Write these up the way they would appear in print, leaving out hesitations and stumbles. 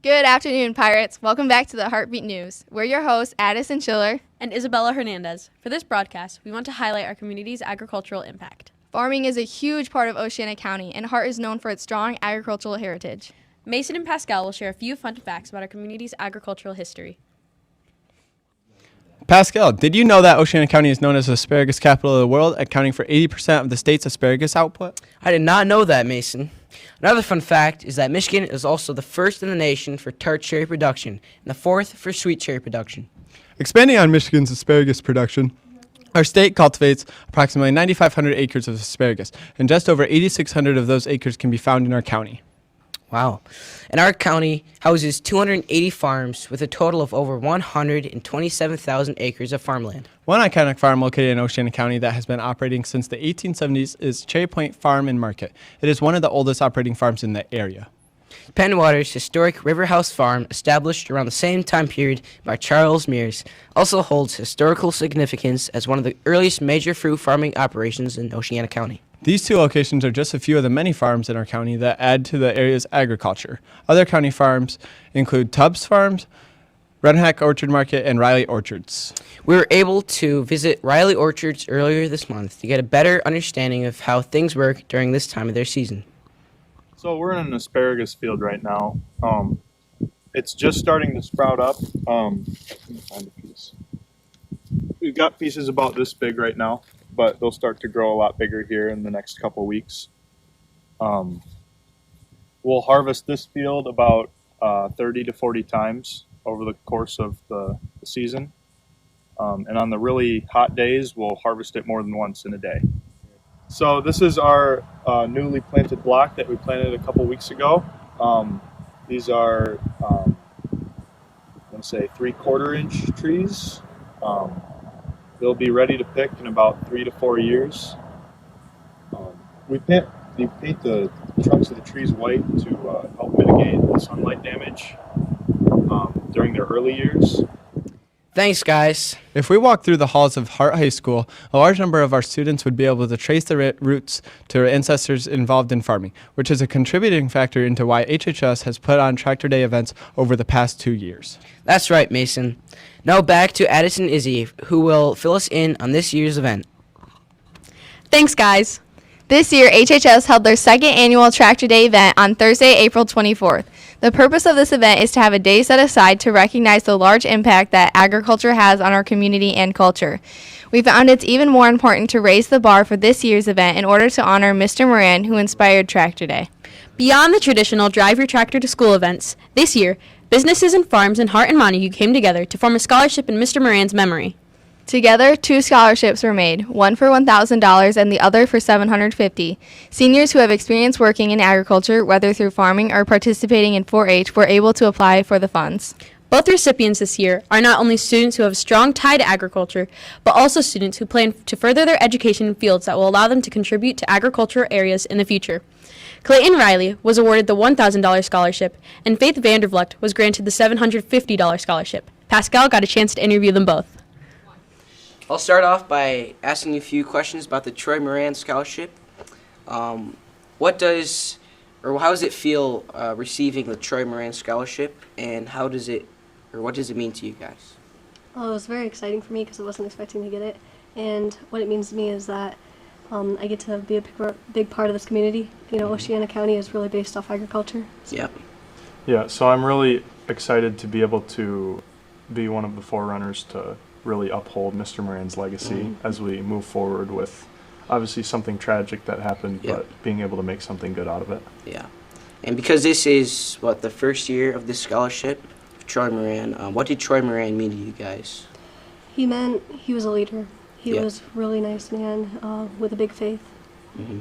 Good afternoon, Pirates. Welcome back to the Heartbeat News. We're your hosts, Addison Schiller and Isabella Hernandez. For this broadcast, we want to highlight our community's agricultural impact. Farming is a huge part of Oceana County, and Hart is known for its strong agricultural heritage. Mason and Pascal will share a few fun facts about our community's agricultural history. Pascal, did you know that Oceana County is known as the asparagus capital of the world, accounting for 80% of the state's asparagus output? I did not know that, Mason. Another fun fact is that Michigan is also the first in the nation for tart cherry production and the fourth for sweet cherry production. Expanding on Michigan's asparagus production, our state cultivates approximately 9,500 acres of asparagus, and just over 8,600 of those acres can be found in our county. Wow. And our county houses 280 farms with a total of over 127,000 acres of farmland. One iconic farm located in Oceana County that has been operating since the 1870s is Cherry Point Farm and Market. It is one of the oldest operating farms in the area. Penwater's historic River House Farm, established around the same time period by Charles Mears, also holds historical significance as one of the earliest major fruit farming operations in Oceana County. These two locations are just a few of the many farms in our county that add to the area's agriculture. Other county farms include Tubbs Farms, Redneck Orchard Market, and Riley Orchards. We were able to visit Riley Orchards earlier this month to get a better understanding of how things work during this time of their season. So we're in an asparagus field right now. It's just starting to sprout up. Let me find a piece. We've got pieces about this big right now, but they'll start to grow a lot bigger here in the next couple weeks. We'll harvest this field about 30 to 40 times over the course of the season. And on the really hot days, we'll harvest it more than once in a day. So this is our newly planted block that we planted a couple weeks ago. These are, I'm going to say 3/4 inch trees. They'll be ready to pick in about 3 to 4 years. We paint the trunks of the trees white to help mitigate the sunlight damage during their early years. Thanks, guys. If we walk through the halls of Hart High School, a large number of our students would be able to trace their roots to their ancestors involved in farming, which is a contributing factor into why HHS has put on Tractor Day events over the past 2 years. That's right, Mason. Now back to Addison and Izzy, who will fill us in on this year's event. Thanks, guys. This year, HHS held their second annual Tractor Day event on Thursday, April 24th. The purpose of this event is to have a day set aside to recognize the large impact that agriculture has on our community and culture. We found it's even more important to raise the bar for this year's event in order to honor Mr. Moran, who inspired Tractor Day. Beyond the traditional Drive Your Tractor to School events, this year, businesses and farms in Hart and Montague came together to form a scholarship in Mr. Moran's memory. Together, 2 scholarships were made, one for $1,000 and the other for $750. Seniors who have experience working in agriculture, whether through farming or participating in 4-H, were able to apply for the funds. Both recipients this year are not only students who have a strong tie to agriculture, but also students who plan to further their education in fields that will allow them to contribute to agricultural areas in the future. Clayton Riley was awarded the $1,000 scholarship, and Faith Vandervlucht was granted the $750 scholarship. Pascal got a chance to interview them both. I'll start off by asking you a few questions about the Troy Moran Scholarship. How does it feel receiving the Troy Moran Scholarship, and what does it mean to you guys? Well, it was very exciting for me because I wasn't expecting to get it, and what it means to me is that I get to be a big part of this community. You know, Oceana County is really based off agriculture. So. Yep. Yeah, so I'm really excited to be able to be one of the forerunners to really uphold Mr. Moran's legacy as we move forward with obviously something tragic that happened, but being able to make something good out of it. Yeah. And because this is, the first year of this scholarship, Troy Moran, what did Troy Moran mean to you guys? He was a leader. He was a really nice man with a big faith. Mm-hmm.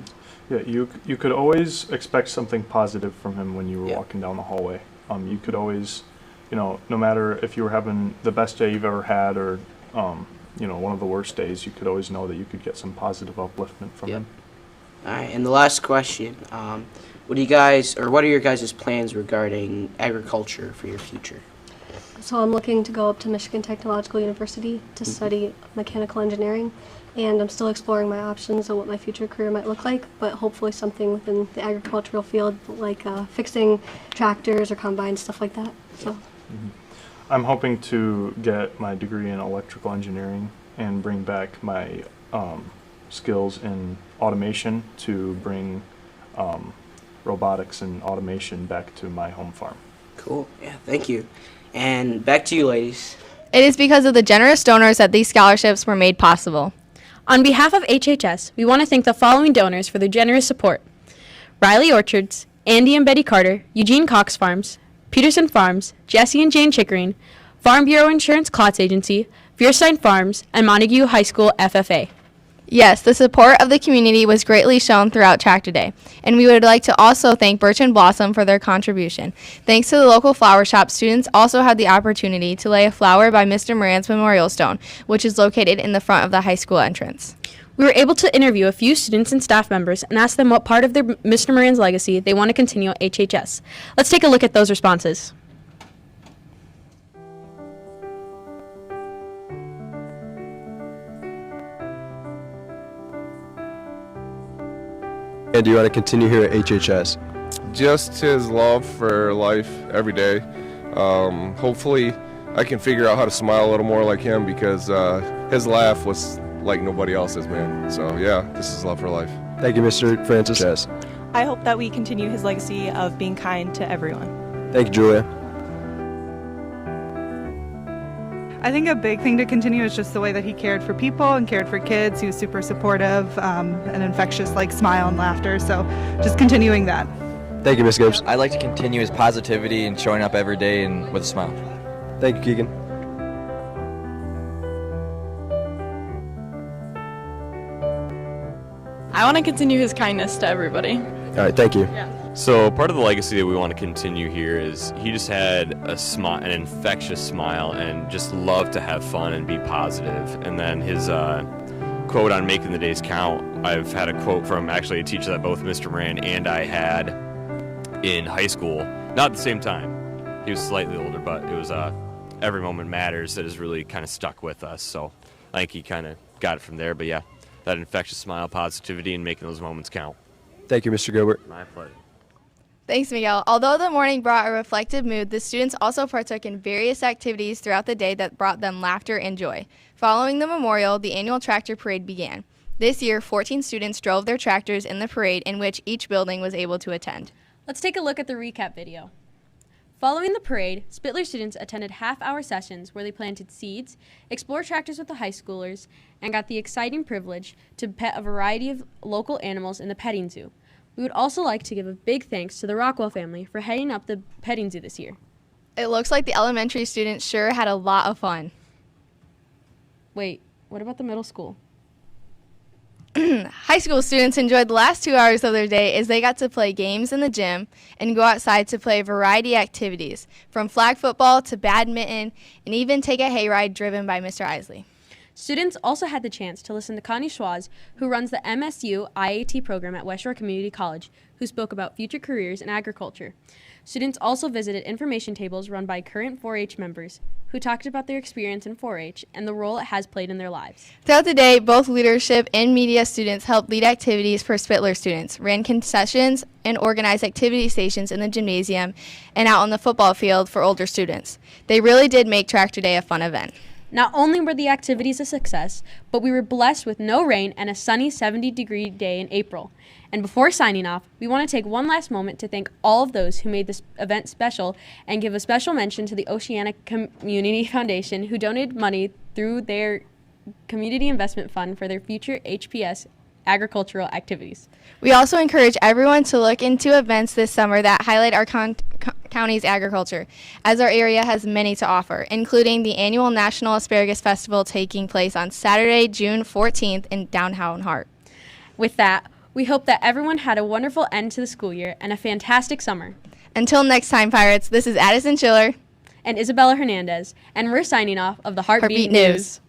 Yeah, you could always expect something positive from him when you were walking down the hallway. You could always, no matter if you were having the best day you've ever had or one of the worst days, you could always know that you could get some positive upliftment from him. All right, and the last question, what are your guys' plans regarding agriculture for your future? So I'm looking to go up to Michigan Technological University to study mechanical engineering, and I'm still exploring my options on what my future career might look like, but hopefully something within the agricultural field, like fixing tractors or combines, stuff like that. So. I'm hoping to get my degree in electrical engineering and bring back my skills in automation to bring robotics and automation back to my home farm. Cool. Yeah, thank you. And back to you, ladies. It is because of the generous donors that these scholarships were made possible. On behalf of HHS, we want to thank the following donors for their generous support: Riley Orchards, Andy and Betty Carter, Eugene Cox Farms, Peterson Farms, Jesse and Jane Chickering, Farm Bureau Insurance Klotz Agency, Vierstein Farms, and Montague High School FFA. Yes, the support of the community was greatly shown throughout Tractor Day, and we would like to also thank Birch and Blossom for their contribution. Thanks to the local flower shop, students also had the opportunity to lay a flower by Mr. Moran's memorial stone, which is located in the front of the high school entrance. We were able to interview a few students and staff members and ask them what part of their Mr. Moran's legacy they want to continue at HHS. Let's take a look at those responses. And do you want to continue here at HHS? Just his love for life every day. Hopefully I can figure out how to smile a little more like him, because his laugh was like nobody else's, man. So yeah, this is love for life. Thank you, Mr. Francis. I hope that we continue his legacy of being kind to everyone. Thank you, Julia. I think a big thing to continue is just the way that he cared for people and cared for kids. He was super supportive, an infectious smile and laughter. So just continuing that. Thank you, Ms. Gibbs. I'd like to continue his positivity and showing up every day and with a smile. Thank you, Keegan. I want to continue his kindness to everybody. All right, thank you. So part of the legacy that we want to continue here is he just had a smile, an infectious smile, and just loved to have fun and be positive. And then his quote on making the days count, I've had a quote from actually a teacher that both Mr. Moran and I had in high school. Not at the same time. He was slightly older, but it was every moment matters that has really kind of stuck with us. So I think he kind of got it from there. But yeah, that infectious smile, positivity, and making those moments count. Thank you, Mr. Gilbert. My pleasure. Thanks, Miguel. Although the morning brought a reflective mood, the students also partook in various activities throughout the day that brought them laughter and joy. Following the memorial, the annual tractor parade began. This year, 14 students drove their tractors in the parade, in which each building was able to attend. Let's take a look at the recap video. Following the parade, Spittler students attended half-hour sessions where they planted seeds, explored tractors with the high schoolers, and got the exciting privilege to pet a variety of local animals in the petting zoo. We would also like to give a big thanks to the Rockwell family for heading up the petting zoo this year. It looks like the elementary students sure had a lot of fun. Wait, what about the middle school? High school students enjoyed the last 2 hours of their day as they got to play games in the gym and go outside to play a variety of activities, from flag football to badminton, and even take a hayride driven by Mr. Isley. Students also had the chance to listen to Connie Schwaz, who runs the MSU IAT program at West Shore Community College, who spoke about future careers in agriculture. Students also visited information tables run by current 4-H members, who talked about their experience in 4-H and the role it has played in their lives. Throughout the day, both leadership and media students helped lead activities for Spittler students, ran concessions, and organized activity stations in the gymnasium and out on the football field for older students. They really did make Tractor Day a fun event. Not only were the activities a success, but we were blessed with no rain and a sunny 70-degree day in April. And before signing off, we want to take one last moment to thank all of those who made this event special and give a special mention to the Oceanic Community Foundation, who donated money through their community investment fund for their future HPS agricultural activities. We also encourage everyone to look into events this summer that highlight our county's agriculture, as our area has many to offer, including the annual National Asparagus Festival taking place on Saturday, June 14th in downtown Hart. With that, we hope that everyone had a wonderful end to the school year and a fantastic summer. Until next time, Pirates, this is Addison Schiller and Isabella Hernandez, and we're signing off of the Heartbeat News.